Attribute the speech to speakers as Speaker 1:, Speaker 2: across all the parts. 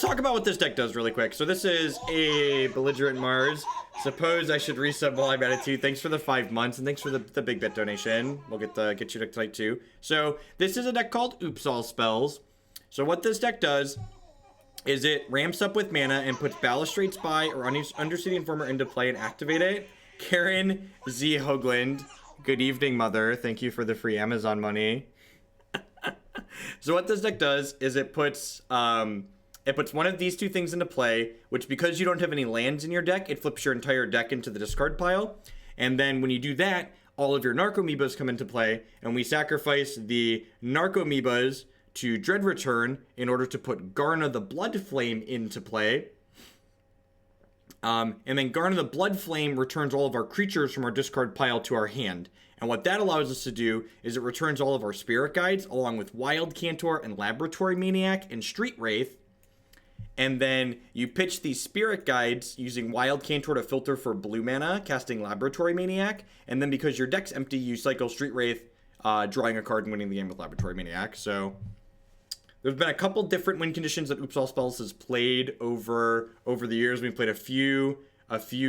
Speaker 1: talk about what this deck does really quick. So this is a Belligerent Mars. Suppose I should resub while I'm at it too. Thanks for the 5 months and thanks for the big bit donation. We'll get you deck tonight too. So this is a deck called Oops All Spells. So what this deck does is it ramps up with mana and puts Balustrade Spy or Undercity Informer into play and activate it. Karen Z. Hoagland, good evening, mother. Thank you for the free Amazon money. So what this deck does is it puts one of these two things into play, which because you don't have any lands in your deck, it flips your entire deck into the discard pile. And then when you do that, all of your Narcomoebas come into play, and we sacrifice the Narcomoebas to Dread Return in order to put Garna the Bloodflame into play. And then Garna the Bloodflame returns all of our creatures from our discard pile to our hand. And what that allows us to do is it returns all of our Spirit Guides along with Wild Cantor and Laboratory Maniac and Street Wraith. And then you pitch these Spirit Guides using Wild Cantor to filter for blue mana, casting Laboratory Maniac. And then because your deck's empty, you cycle Street Wraith, drawing a card and winning the game with Laboratory Maniac. So there's been a couple different win conditions that Oops All Spells has played over the years. We've played a few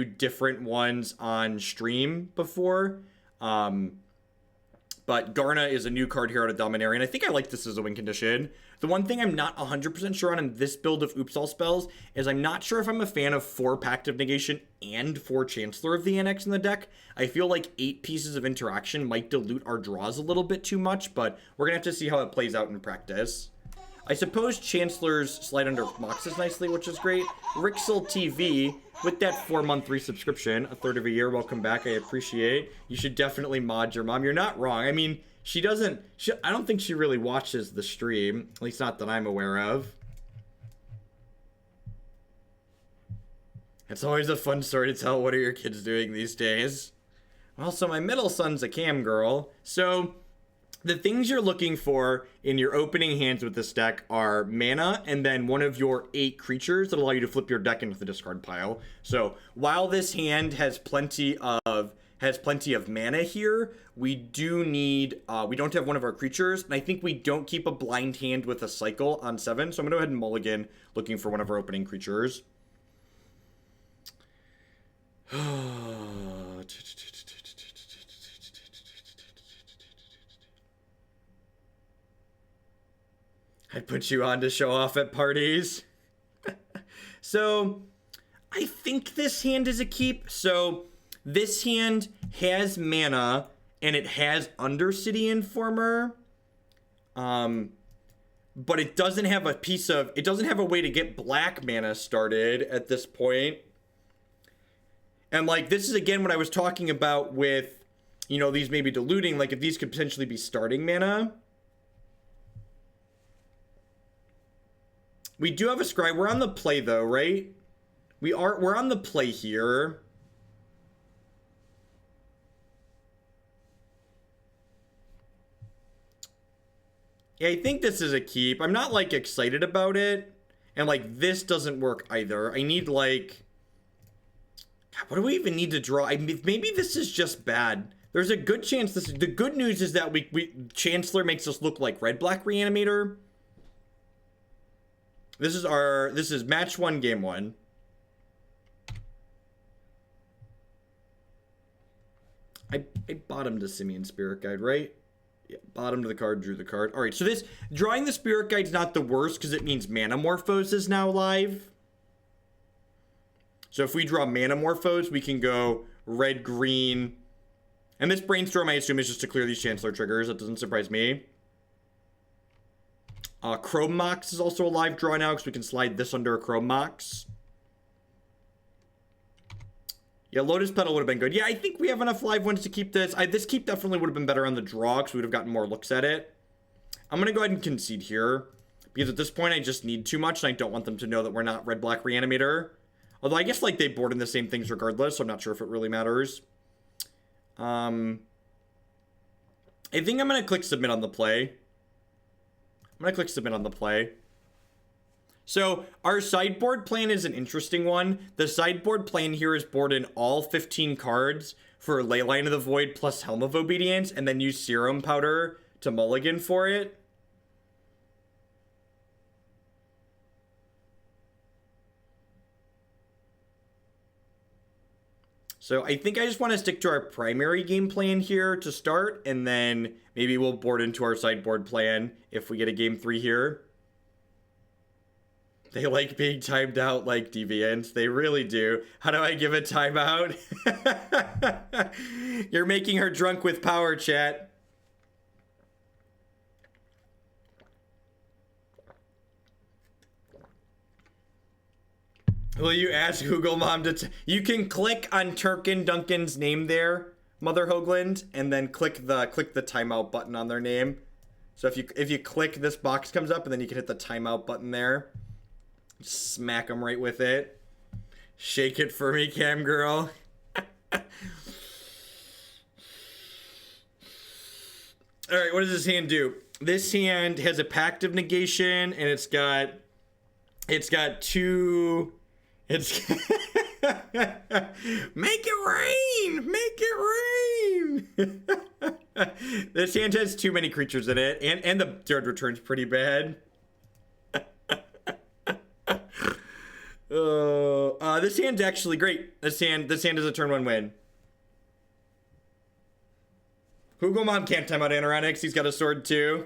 Speaker 1: different ones on stream before. But Garna is a new card here out of Dominaria, and I think I like this as a win condition. The one thing I'm not 100% sure on in this build of Oops All Spells is I'm not sure if I'm a fan of 4 Pact of Negation and 4 Chancellor of the Annex in the deck. I feel like 8 pieces of interaction might dilute our draws a little bit too much, but we're going to have to see how it plays out in practice. I suppose Chancellor's slide under Moxes nicely, which is great. Rixel TV, with that 4-month resubscription, a third of a year, welcome back, I appreciate. You should definitely mod your mom. You're not wrong. I mean, I don't think she really watches the stream, at least not that I'm aware of. It's always a fun story to tell. What are your kids doing these days? Well, so my middle son's a cam girl, so the things you're looking for in your opening hands with this deck are mana and then one of your 8 creatures that allow you to flip your deck into the discard pile. So while this hand has plenty of mana here, we don't have one of our creatures, and I think we don't keep a blind hand with a cycle on 7, so I'm gonna go ahead and mulligan looking for one of our opening creatures. I'd put you on to show off at parties. So, I think this hand is a keep. So, this hand has mana, and it has Undercity Informer. But it doesn't have it doesn't have a way to get black mana started at this point. And, like, this is, again, what I was talking about with, these maybe diluting. Like, if these could potentially be starting mana. We do have a scry. We're on the play though, right? We're on the play here. Yeah, I think this is a keep. I'm not like excited about it. And like this doesn't work either. I need like, God, what do we even need to draw? Maybe this is just bad. There's a good chance the good news is that Chancellor makes us look like red-black Reanimator. This is match 1, game 1. I bottomed the Simian Spirit Guide, right? Yeah, bottomed the card, drew the card. All right, so drawing the Spirit Guide's not the worst because it means Manamorphose is now live. So if we draw Manamorphose, we can go red, green. And this Brainstorm, I assume, is just to clear these Chancellor triggers. That doesn't surprise me. Chrome Mox is also a live draw now because we can slide this under a Chrome Mox. Yeah, Lotus Petal would have been good. Yeah, I think we have enough live ones to keep this. This keep definitely would have been better on the draw because we would have gotten more looks at it. I'm going to go ahead and concede here because at this point I just need too much and I don't want them to know that we're not red-black Reanimator. Although I guess like they board in the same things regardless, so I'm not sure if it really matters. I think I'm going to click submit on the play. I'm going to click submit on the play. So our sideboard plan is an interesting one. The sideboard plan here is board in all 15 cards for Leyline of the Void plus Helm of Obedience and then use Serum Powder to mulligan for it. So I think I just want to stick to our primary game plan here to start, and then maybe we'll board into our sideboard plan if we get a game 3 here. They like being timed out like deviants. They really do. How do I give a timeout? You're making her drunk with power, chat. Will you ask Google Mom to... You can click on Turkin Duncan's name there, Mother Hoagland, and then click the timeout button on their name. So if you click, this box comes up, and then you can hit the timeout button there. Smack them right with it. Shake it for me, cam girl. All right, what does this hand do? This hand has a Pact of Negation, and it's got two... It's make it rain! Make it rain! This hand has too many creatures in it, and the Dirt return's pretty bad. This hand's actually great. This hand is a turn 1 win. Google Mom can't time out Anoronics. He's got a sword too.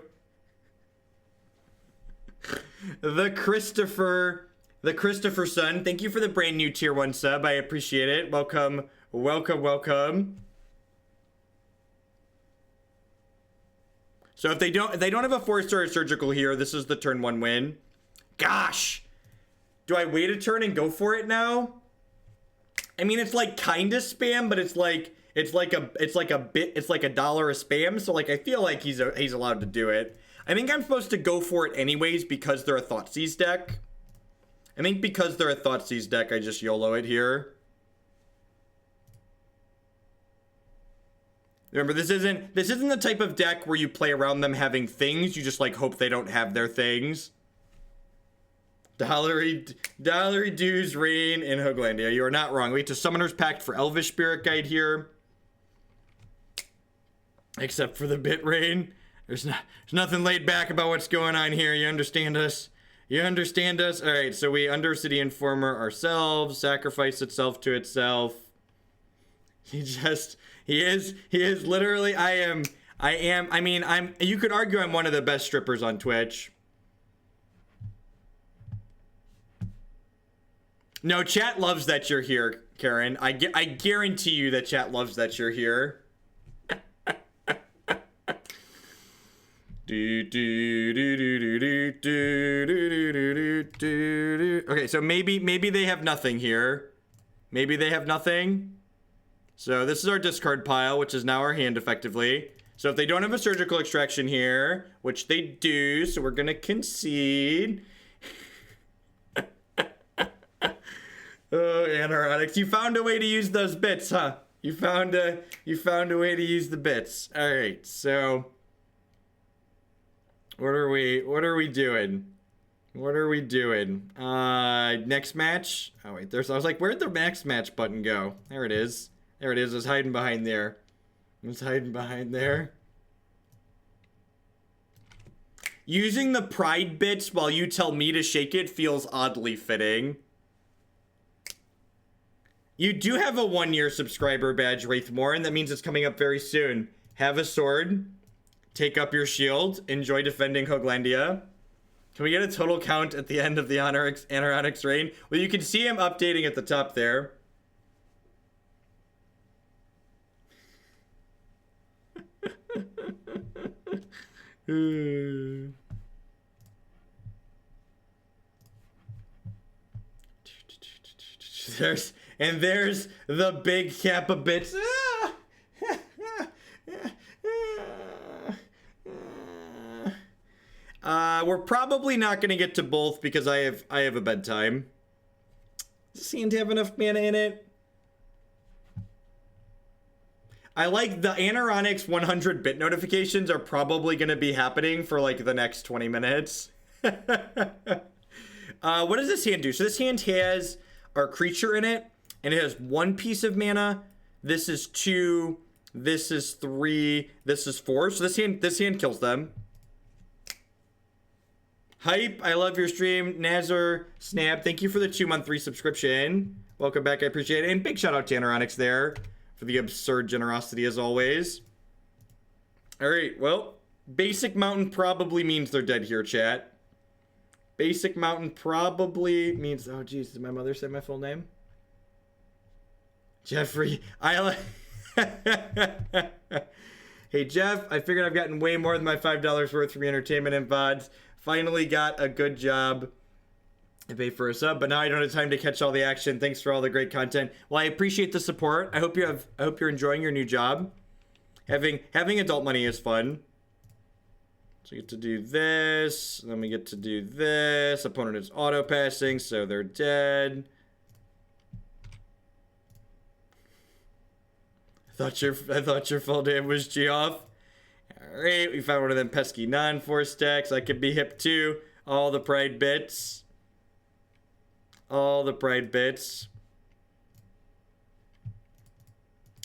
Speaker 1: The Christopher son, thank you for the brand new tier 1 sub. I appreciate it. Welcome, welcome, welcome. So if they don't have a 4-star surgical here, this is the turn 1 win. Gosh, do I wait a turn and go for it now? I mean, it's like kinda spam, but it's like a $1 a spam. So like I feel like he's allowed to do it. I think I'm supposed to go for it anyways because they're a Thoughtseize deck. I think because they're a Thoughtseize deck, I just YOLO it here. Remember, this isn't the type of deck where you play around them having things. You just like hope they don't have their things. Dollary Dues Rain in Hoaglandia. You are not wrong. Wait to Summoner's Pact for Elvish Spirit Guide here. Except for the bit rain. There's nothing laid back about what's going on here. You understand us? You understand us? All right, so we Undercity Informer ourselves, sacrifice itself to itself. He is literally, you could argue I'm one of the best strippers on Twitch. No, chat loves that you're here, Karen. I guarantee you that chat loves that you're here. Okay, so maybe they have nothing here. Maybe they have nothing. So this is our discard pile, which is now our hand effectively. So if they don't have a surgical extraction here, which they do, so we're gonna concede. Oh, Anoronics, you found a way to use those bits, huh? You found a way to use the bits. All right, so what are we doing? What are we doing? Next match. Oh wait, I was like, where'd the next match button go? There it is. There it is. It's hiding behind there. It's hiding behind there. Using the pride bits while you tell me to shake it feels oddly fitting. You do have a 1-year subscriber badge, Wraithmore, and that means it's coming up very soon. Have a sword. Take up your shield. Enjoy defending Hoaglandia. Can we get a total count at the end of the Anoronics reign? Well, you can see him updating at the top there. There's the big Kappa bits. We're probably not gonna get to both because I have a bedtime. Does this hand have enough mana in it? I like the Anoronics 100-bit notifications are probably gonna be happening for like the next 20 minutes. What does this hand do? So this hand has our creature in it, and it has 1 piece of mana. This is 2. This is 3. This is 4. So this hand kills them. Hype, I love your stream. Nazar Snap, thank you for the 2-month resubscription. Welcome back, I appreciate it. And big shout out to Annex there for the absurd generosity as always. All right, well, Basic Mountain probably means they're dead here, chat. Basic Mountain probably means... Oh, geez, did my mother say my full name? Jeffrey, Hey, Jeff, I figured I've gotten way more than my $5 worth from your entertainment and VODs. Finally got a good job. I pay for a sub, but now I don't have time to catch all the action. Thanks for all the great content. Well, I appreciate the support. I hope you're enjoying your new job. Having adult money is fun. So we get to do this, then we get to do this. Opponent is auto passing, so they're dead. I thought your full name was Geoff. Alright, we found one of them pesky non-force decks. I could be hip too. All the pride bits. All the pride bits.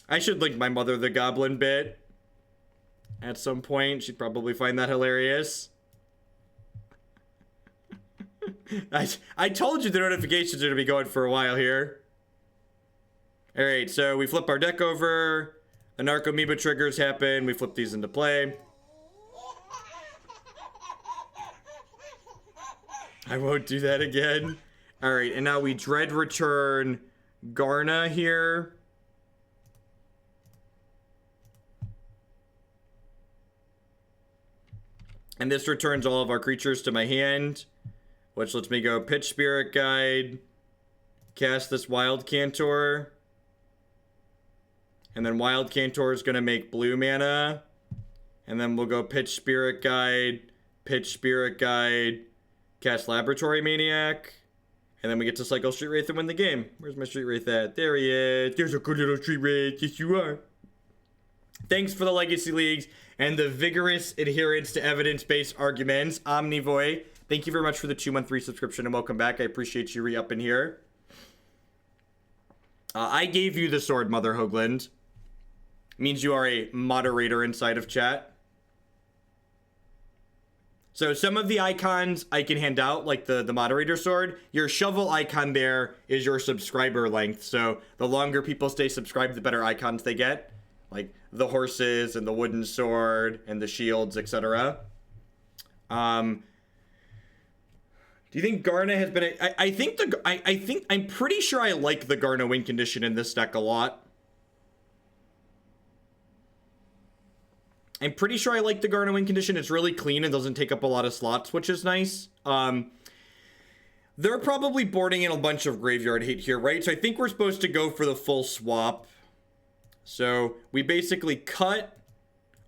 Speaker 1: I should link my mother the goblin bit at some point. She'd probably find that hilarious. I told you the notifications are going to be going for a while here. Alright, so we flip our deck over. The Narcomoeba triggers happen. We flip these into play. I won't do that again. Alright, and now we dread return Garna here. And this returns all of our creatures to my hand, which lets me go pitch Spirit Guide, cast this Wild Cantor, and then Wild Cantor is going to make blue mana, and then we'll go pitch Spirit Guide, cast Laboratory Maniac, and then we get to cycle Street Wraith and win the game. Where's my Street Wraith at? There he is. There's a good little Street Wraith. Yes, you are. Thanks for the Legacy Leagues and the vigorous adherence to evidence-based arguments. Omnivoy, thank you very much for the 2-month resubscription and welcome back. I appreciate you re-upping here. I gave you the sword, Mother Hoagland. Means you are a moderator inside of chat. So some of the icons I can hand out, like the moderator sword. Your shovel icon there is your subscriber length. So the longer people stay subscribed, the better icons they get. Like the horses and the wooden sword and the shields, etc. Do you think Garna has been I'm pretty sure I like the Garna win condition in this deck a lot. I'm pretty sure I like the Garna win condition. It's really clean and doesn't take up a lot of slots, which is nice. They're probably boarding in a bunch of graveyard hate here, right? So I think we're supposed to go for the full swap. So we basically cut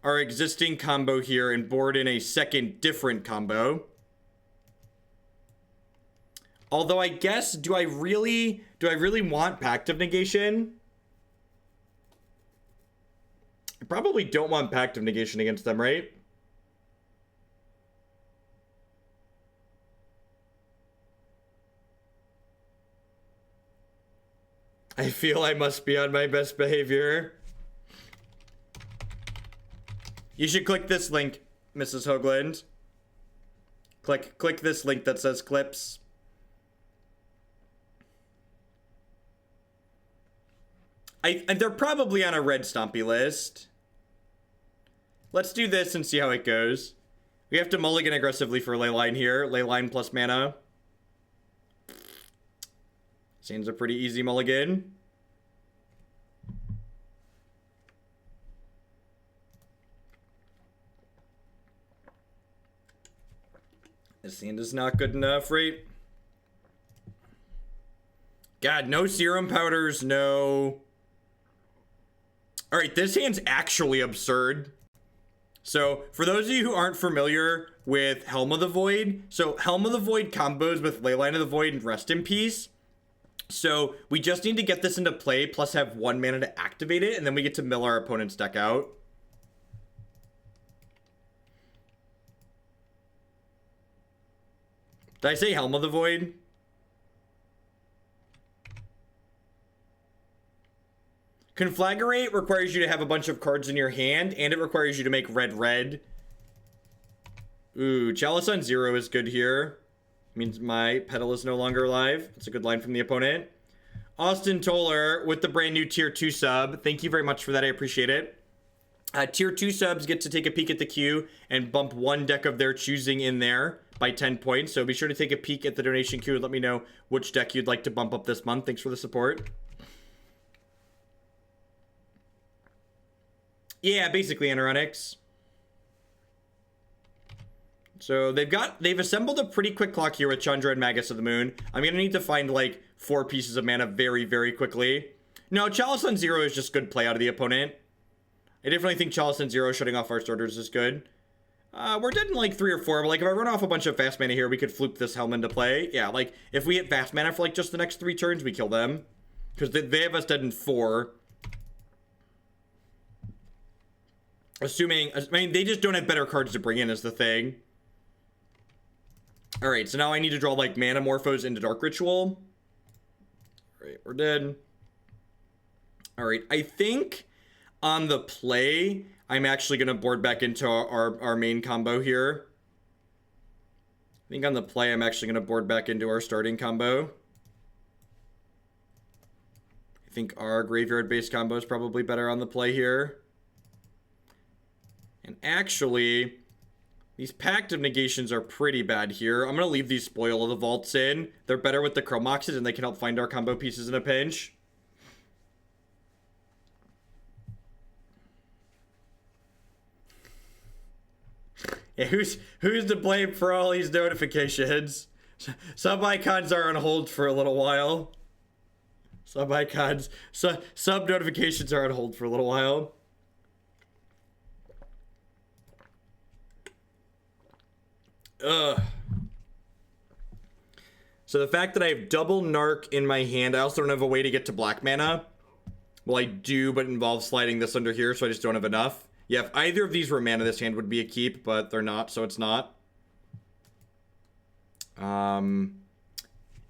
Speaker 1: our existing combo here and board in a second different combo. Although I guess, do I really want Pact of Negation? I probably don't want Pact of Negation against them, right? I feel I must be on my best behavior. You should click this link, Mrs. Hoagland. Click this link that says clips. And they're probably on a red stompy list. Let's do this and see how it goes. We have to mulligan aggressively for Leyline here. Leyline plus mana. Seems a pretty easy mulligan. This hand is not good enough, right? God, no Serum Powders, no... Alright, this hand's actually absurd. So, for those of you who aren't familiar with Helm of the Void, so Helm of the Void combos with Leyline of the Void and Rest in Peace. So, we just need to get this into play, plus have 1 mana to activate it, and then we get to mill our opponent's deck out. Did I say Helm of the Void? Conflagrate requires you to have a bunch of cards in your hand, and it requires you to make red-red. Ooh, Chalice on 0 is good here. Means my Petal is no longer alive. That's a good line from the opponent. Austin Toller with the brand new tier 2 sub. Thank you very much for that. I appreciate it. Tier 2 subs get to take a peek at the queue and bump one deck of their choosing in there by 10 points. So be sure to take a peek at the donation queue and let me know which deck you'd like to bump up this month. Thanks for the support. Yeah, basically Anoronix. So they've assembled a pretty quick clock here with Chandra and Magus of the Moon. I'm gonna need to find like 4 pieces of mana very, very quickly. No, Chalice on 0 is just good play out of the opponent. I definitely think Chalice on 0 shutting off our starters is good. We're dead in like 3 or 4, but like if I run off a bunch of fast mana here, we could fluke this Helm into play. Yeah, like if we hit fast mana for like just the next 3 turns, we kill them. Because they have us dead in 4. Assuming, I mean, they just don't have better cards to bring in is the thing. Alright, so now I need to draw like Manamorphose into Dark Ritual. Alright, we're dead. Alright, I think on the play, I'm actually going to board back into our main combo here. I think on the play, I'm actually going to board back into our starting combo. I think our graveyard-based combo is probably better on the play here. And actually, these Pact of Negations are pretty bad here. I'm going to leave these Spoil of the Vaults in. They're better with the Chrome Moxes, and they can help find our combo pieces in a pinch. Yeah, who's to blame for all these notifications? Sub icons are on hold for a little while. Sub icons, sub notifications are on hold for a little while. Ugh. So the fact that I have double Narc in my hand, I also don't have a way to get to black mana. Well, I do, but it involves sliding this under here, so I just don't have enough. Yeah, if either of these were mana, this hand would be a keep, but they're not, so it's not.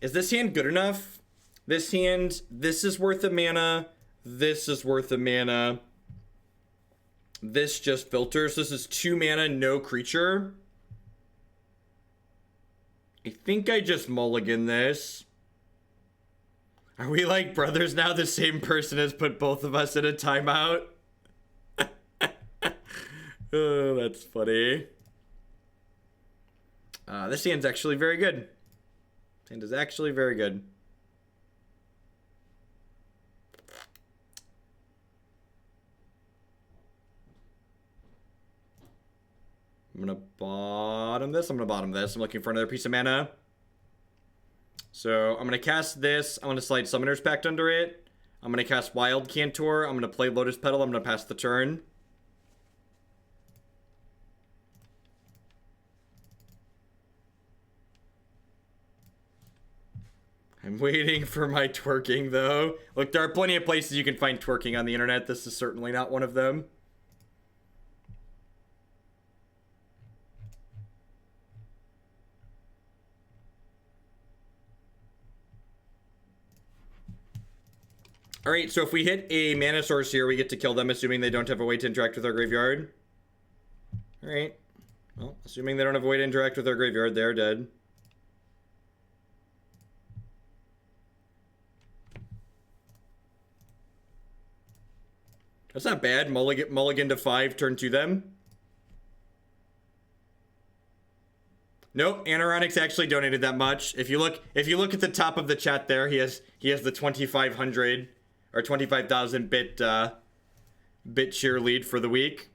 Speaker 1: Is this hand good enough? This hand, this is worth a mana. This is worth a mana. This just filters. This is 2 mana, no creature. I think I just mulligan this. Are we like brothers now? The same person has put both of us in a timeout? Oh, that's funny. This hand's actually very good. This hand is actually very good. I'm gonna bottom this. I'm gonna bottom this. I'm looking for another piece of mana. So I'm gonna cast this. I'm gonna slide Summoner's Pact under it. I'm gonna cast Wild Cantor. I'm gonna play Lotus Petal. I'm gonna pass the turn. I'm waiting for my twerking, though. Look, there are plenty of places you can find twerking on the internet. This is certainly not one of them. Alright, so if we hit a mana source here, we get to kill them, assuming they don't have a way to interact with our graveyard. Alright. Well, assuming they don't have a way to interact with our graveyard, they're dead. That's not bad. Mulligan to 5, turn to them. Nope, Anoronix actually donated that much. If you look at the top of the chat there, he has the 2,500 or 25,000 bit share lead for the week.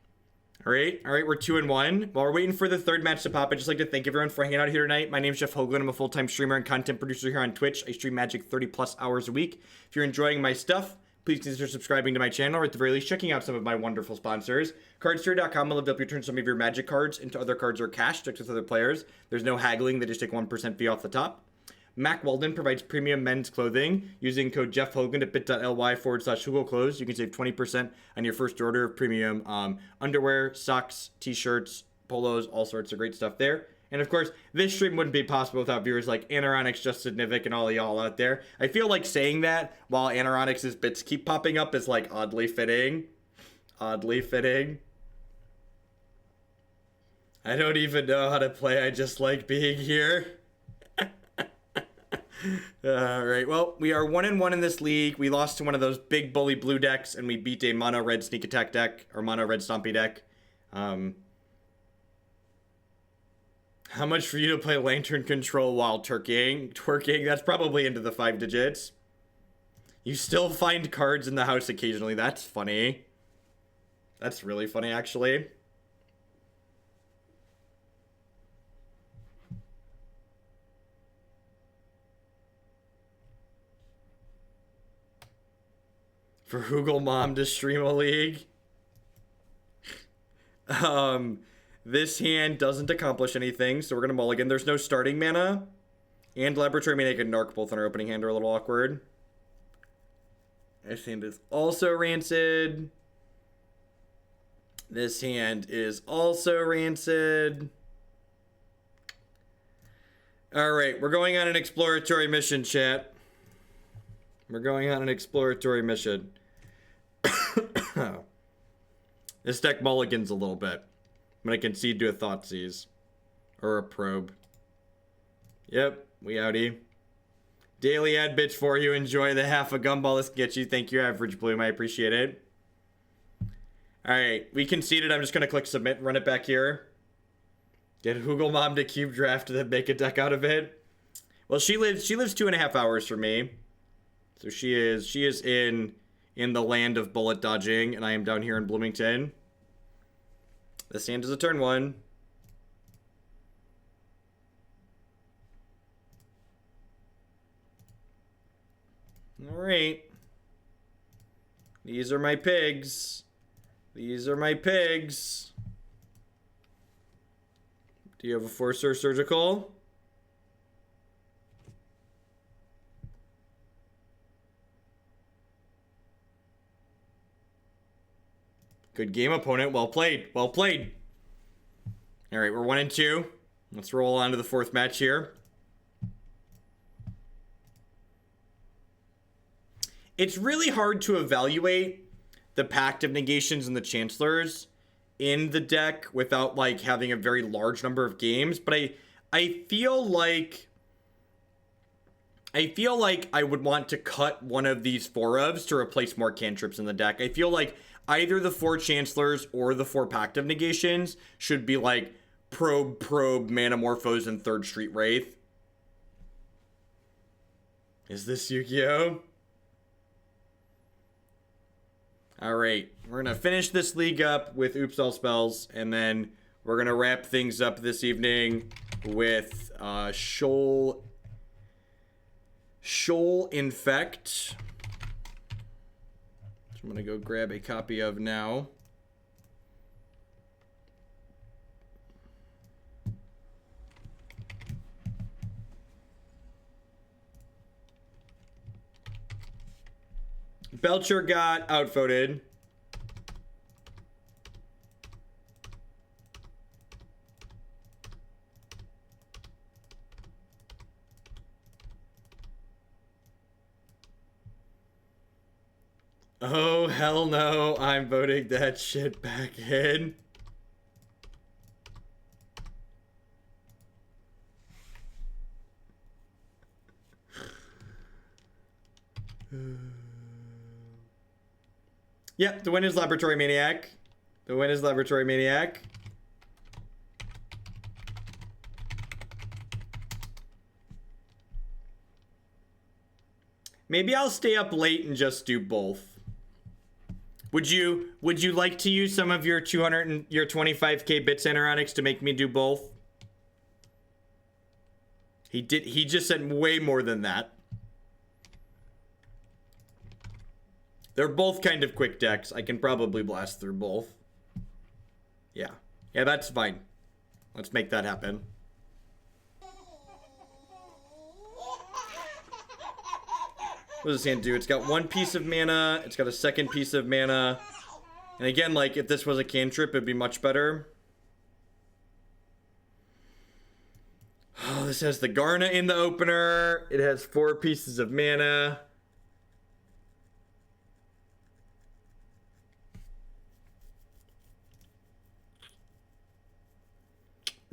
Speaker 1: All right, we're 2-1. While we're waiting for the third match to pop, I'd just like to thank everyone for hanging out here tonight. My name's Jeff Hoagland. I'm a full-time streamer and content producer here on Twitch. I stream Magic 30+ hours a week. If you're enjoying my stuff, please consider subscribing to my channel, or at the very least, checking out some of my wonderful sponsors. Cardstore.com will help you turn some of your Magic cards into other cards or cash, just with other players. There's no haggling. They just take 1% fee off the top. Mac Weldon provides premium men's clothing. Using code JeffHogan at bit.ly/HugoClothes, you can save 20% on your first order of premium underwear, socks, t-shirts, polos, all sorts of great stuff there. And of course, this stream wouldn't be possible without viewers like Anoronix, Justin Nivik, and all y'all out there. I feel like saying that while Anoronix's bits keep popping up is like oddly fitting. Oddly fitting. I don't even know how to play. I just like being here. Alright, well, we are 1-1 in this league. We lost to one of those big bully blue decks, and we beat a mono red sneak attack deck, or mono red stompy deck. How much for you to play Lantern Control while twerking? That's probably into the 5 digits. You still find cards in the house occasionally. That's funny. That's really funny, actually. For Hoogle Mom to stream a league. This hand doesn't accomplish anything, so we're gonna mulligan. There's no starting mana. And Laboratory Maniac and Narc both on our opening hand are a little awkward. This hand is also rancid. This hand is also rancid. Alright, we're going on an exploratory mission, chat. We're going on an exploratory mission. This deck mulligans a little bit. I'm gonna concede to a Thoughtseize. Or a Probe. Yep, we outie. Daily ad bitch for you. Enjoy the half a gumball this can get you. Thank you, Average Bloom. I appreciate it. Alright, we conceded. I'm just gonna click submit and run it back here. Get Hoogle Mom to cube draft and then make a deck out of it. Well, she lives 2.5 hours from me. So she is in the land of bullet dodging, and I am down here in Bloomington. This hand is a turn 1. Alright. These are my pigs. These are my pigs. Do you have a Forcer Surgical? Good game, opponent. Well played. Well played. Alright, we're 1-2. Let's roll on to the 4th match here. It's really hard to evaluate the Pact of Negations and the Chancellors in the deck without, like, having a very large number of games. But I feel like I would want to cut one of these 4-ofs to replace more cantrips in the deck. I feel like either the 4 Chancellors or the 4 Pact of Negations should be like Probe, Manamorphose, and 3rd Street Wraith. Is this Yu-Gi-Oh? Alright, we're going to finish this league up with Oops All Spells, and then we're going to wrap things up this evening with Shoal Infect. I'm gonna go grab a copy of now. Belcher got outvoted. Oh, hell no. I'm voting that shit back in. Yep, the win is Laboratory Maniac. The win is Laboratory Maniac. Maybe I'll stay up late and just do both. Would you like to use some of your 200 and your 25k bits Annex to make me do both? He just said way more than that. They're both kind of quick decks. I can probably blast through both. Yeah, that's fine. Let's make that happen. What does this hand do? It's got 1 piece of mana. It's got a 2nd piece of mana. And again, like, if this was a cantrip, it'd be much better. Oh, this has the Garna in the opener. It has 4 pieces of mana.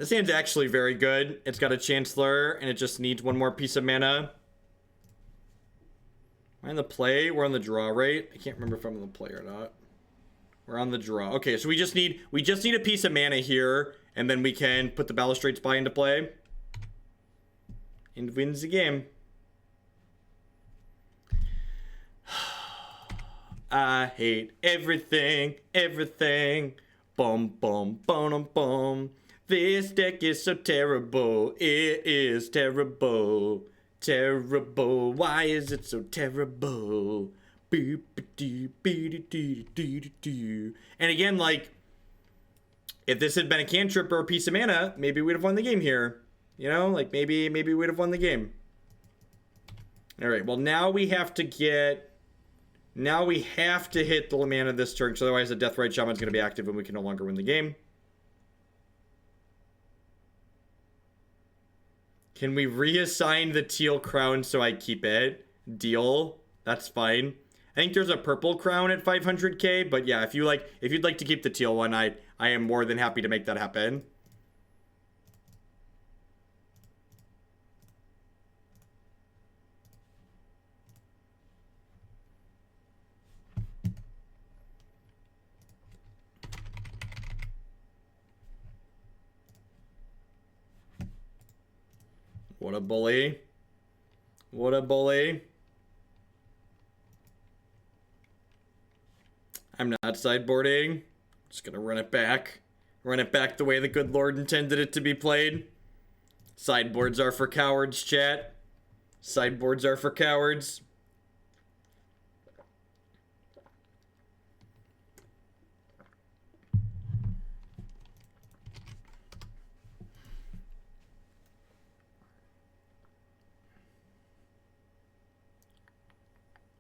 Speaker 1: This hand's actually very good. It's got a Chancellor, and it just needs one more piece of mana. Am I on the play? We're on the draw, right? I can't remember if I'm on the play or not. We're on the draw. Okay, so we just need a piece of mana here, and then we can put the Balustrade Spy into play. And wins the game. I hate everything, everything. Boom, boom, boom, boom. This deck is so terrible. It is terrible. Terrible. Why is it so terrible? And again, like, if this had been a cantrip or a piece of mana, maybe we'd have won the game here. You know, like maybe we'd have won the game. All right, well, now we have to hit the mana this turn, because otherwise the Deathrite Shaman's going to be active and we can no longer win the game. Can we reassign the teal crown so I keep it? Deal. That's fine. I think there's a purple crown at 500k, but yeah, if you'd like to keep the teal one, I am more than happy to make that happen. What a bully. What a bully. I'm not sideboarding. Just gonna run it back. Run it back the way the good Lord intended it to be played. Sideboards are for cowards, chat. Sideboards are for cowards.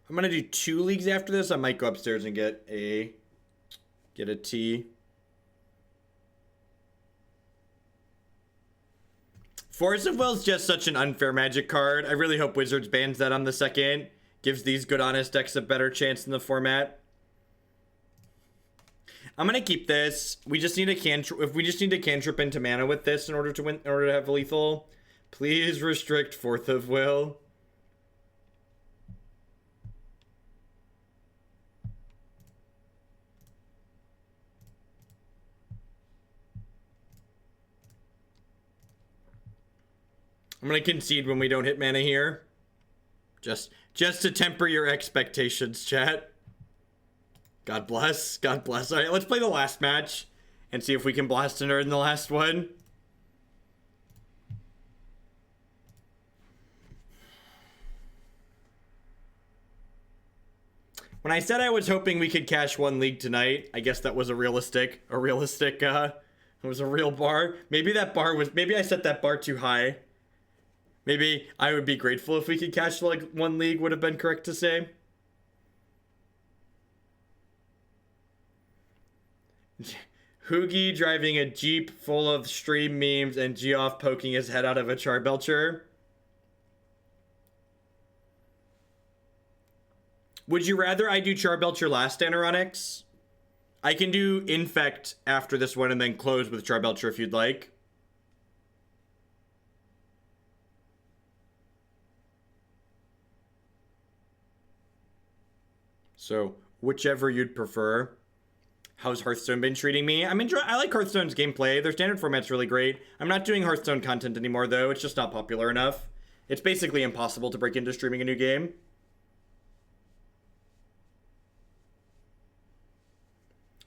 Speaker 1: I'm gonna do 2 leagues after this. I might go upstairs and get a tea. Force of Will is just such an unfair Magic card. I really hope Wizards bans that on the second. Gives these good honest decks a better chance in the format. I'm gonna keep this. We just need a cantrip. If we just need a cantrip into mana with this in order to win, in order to have lethal, please restrict Force of Will. I'm gonna concede when we don't hit mana here. Just to temper your expectations, chat. God bless. God bless. Alright, let's play the last match and see if we can blast a nerd in the last one. When I said I was hoping we could cash 1 league tonight, I guess that was it was a real bar. Maybe I set that bar too high. Maybe I would be grateful if we could cash like 1 league, would have been correct to say. Hoogie driving a Jeep full of stream memes and Geoff poking his head out of a Charbelcher. Would you rather I do Charbelcher last, Annex? I can do Infect after this one and then close with Charbelcher if you'd like. So, whichever you'd prefer. How's Hearthstone been treating me? I like Hearthstone's gameplay. Their standard format's really great. I'm not doing Hearthstone content anymore, though. It's just not popular enough. It's basically impossible to break into streaming a new game.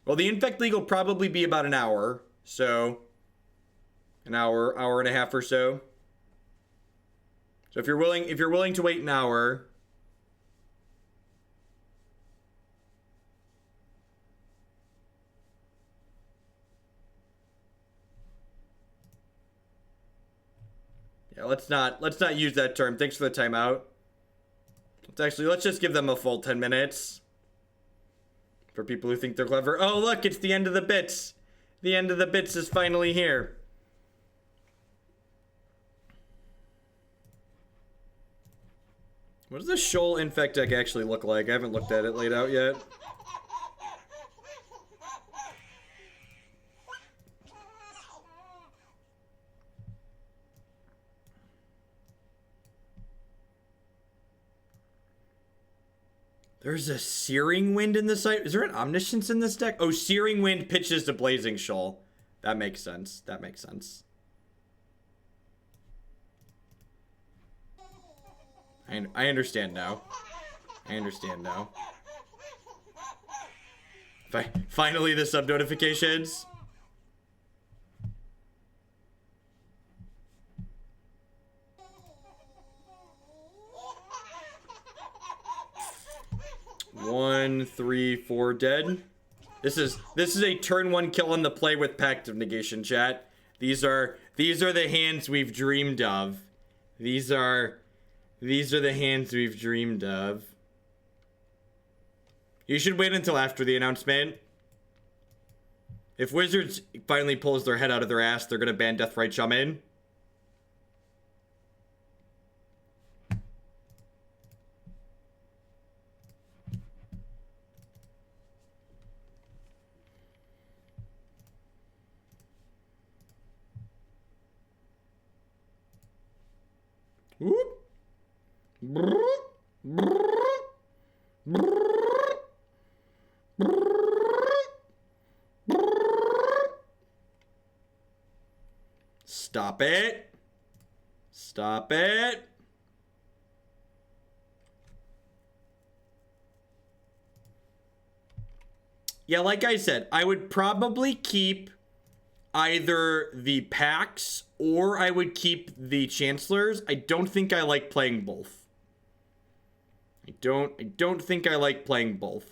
Speaker 1: Well, the Infect League will probably be about an hour. So, an hour and a half or so. So if you're willing to wait an hour... Yeah, let's not use that term. Thanks for the timeout. Let's just give them a full 10 minutes. For people who think they're clever. Oh, look, it's the end of the bits. The end of the bits is finally here. What does the Shoal Infect deck actually look like? I haven't looked at it laid out yet. There's a Searing Wind in the site. Is there an Omniscience in this deck? Oh, Searing Wind pitches to Blazing Shoal. That makes sense. That makes sense. I understand now. I understand now. Finally, the sub notifications. One, 3, 4 dead. This is a turn 1 kill on the play with Pact of Negation, chat. These are the hands we've dreamed of. These are the hands we've dreamed of. You should wait until after the announcement. If Wizards finally pulls their head out of their ass, they're gonna ban Deathrite Shaman. Whoop. Stop it. Stop it. Yeah, like I said, I would probably keep either the packs or I would keep the Chancellors. I don't think I like playing both. I don't think I like playing both.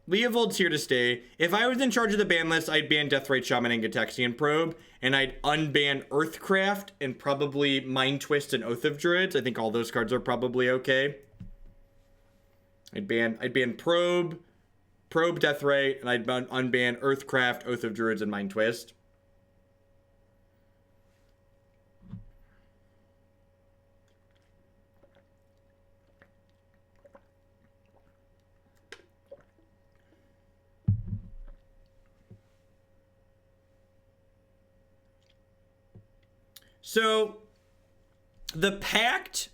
Speaker 1: Leovold's here to stay. If I was in charge of the ban list, I'd ban Deathrite Shaman and Gitaxian Probe, and I'd unban Earthcraft and probably Mind Twist and Oath of Druids. I think all those cards are probably okay. I'd ban Probe, Deathrite, and I'd unban Earthcraft, Oath of Druids, and Mind Twist. So, the Pact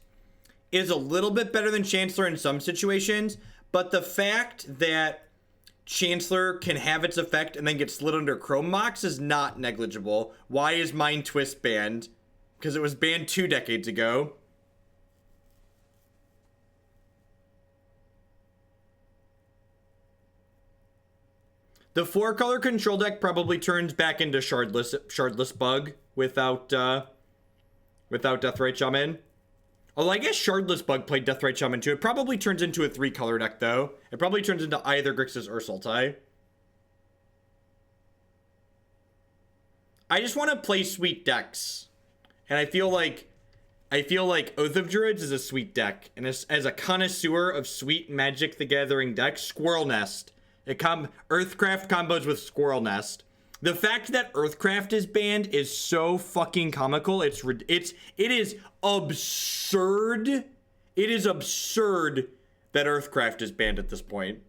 Speaker 1: is a little bit better than Chancellor in some situations, but the fact that Chancellor can have its effect and then get slid under Chrome Mox is not negligible. Why is Mind Twist banned? Because it was banned 2 decades ago. The 4-color control deck probably turns back into Shardless Bug without Deathrite Shaman. Although I guess Shardless Bug played Deathrite Shaman too. It probably turns into a 3-color deck though. It probably turns into either Grixis or Sultai. I just want to play sweet decks. And I feel like Oath of Druids is a sweet deck. And as a connoisseur of sweet Magic the Gathering decks, Squirrel Nest. Earthcraft combos with Squirrel Nest. The fact that Earthcraft is banned is so fucking comical. It is absurd. It is absurd that Earthcraft is banned at this point.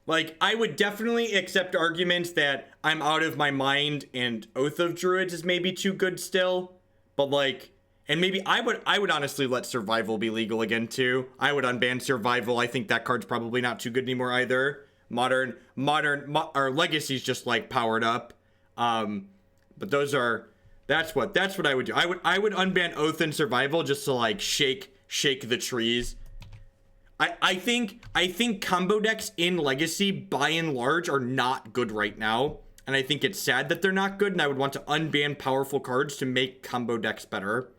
Speaker 1: Like, I would definitely accept arguments that I'm out of my mind and Oath of Druids is maybe too good still. But like, and maybe I would honestly let Survival be legal again too. I would unban Survival. I think that card's probably not too good anymore either. Modern or Legacy's just like powered up. But that's what I would do. I would unban Oath and Survival just to like shake the trees. I think combo decks in Legacy, by and large, are not good right now. And I think it's sad that they're not good, and I would want to unban powerful cards to make combo decks better.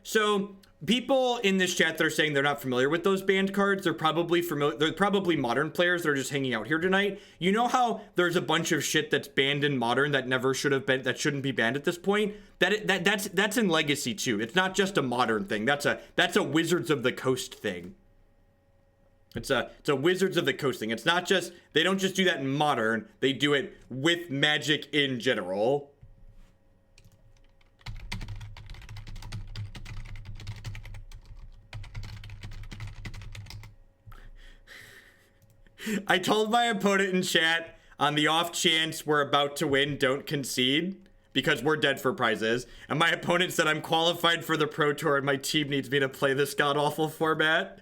Speaker 1: So people in this chat that are saying they're not familiar with those banned cards, they're probably familiar. They're probably modern players that are just hanging out here tonight. You know how there's a bunch of shit that's banned in modern that never should have been, that shouldn't be banned at this point. That's in Legacy too. It's not just a modern thing. That's a Wizards of the Coast thing. It's a Wizards of the Coast thing. It's not just, they don't just do that in modern. They do it with Magic in general. I told my opponent in chat, on the off chance we're about to win, don't concede, because we're dead for prizes. And my opponent said I'm qualified for the Pro Tour and my team needs me to play this god-awful format.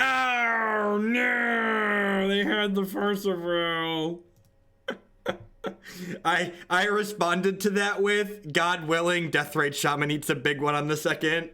Speaker 1: Oh no! They had the Percival. I responded to that with, God willing, Deathrite Shaman eats a big one on the second.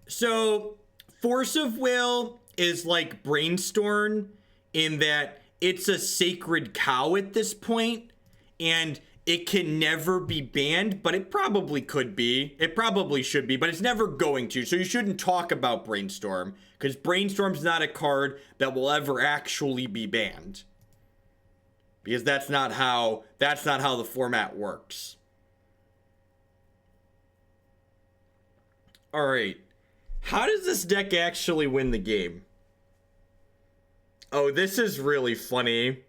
Speaker 1: So, Force of Will is like Brainstorm in that it's a sacred cow at this point, and it can never be banned, but it probably could be. It probably should be, but it's never going to. So you shouldn't talk about Brainstorm, because Brainstorm's not a card that will ever actually be banned. Because that's not how the format works. All right. How does this deck actually win the game? Oh, this is really funny.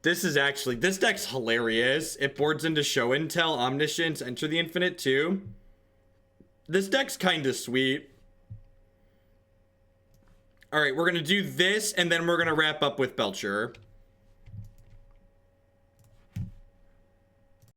Speaker 1: This deck's hilarious. It boards into Show and Tell, Omniscience, Enter the Infinite too. This deck's kind of sweet. All right, we're going to do this, and then we're going to wrap up with Belcher.